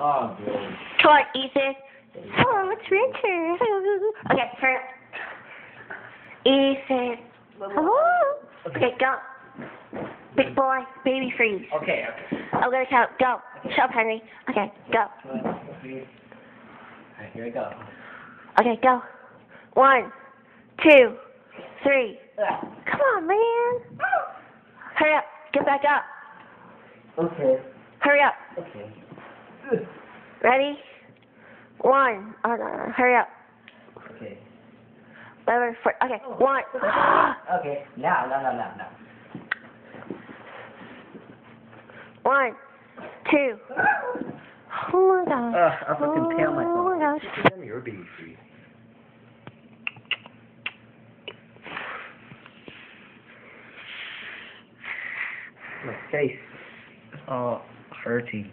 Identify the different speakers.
Speaker 1: Oh, good.
Speaker 2: Come on, Ethan. Hello, it's Richard. Okay, turn it. Ethan. Hello. Okay, go. Big boy, baby freeze.
Speaker 1: Okay.
Speaker 2: I'm gonna count. Go. Shut up, Henry. Okay, go.
Speaker 1: Alright, here I go.
Speaker 2: Okay, go. 1, 2, 3. Come on, man. Hurry up. Get back up.
Speaker 1: Okay.
Speaker 2: Hurry up.
Speaker 1: Okay.
Speaker 2: Ready? 1. Oh, no. Hurry up.
Speaker 1: Okay.
Speaker 2: Whatever. Okay, 1.
Speaker 1: Okay. Now.
Speaker 2: 1, 2. Oh my gosh.
Speaker 1: I'll fucking tail myself.
Speaker 2: Oh my gosh.
Speaker 1: Give me your baby freeze. My face. Oh, hurting.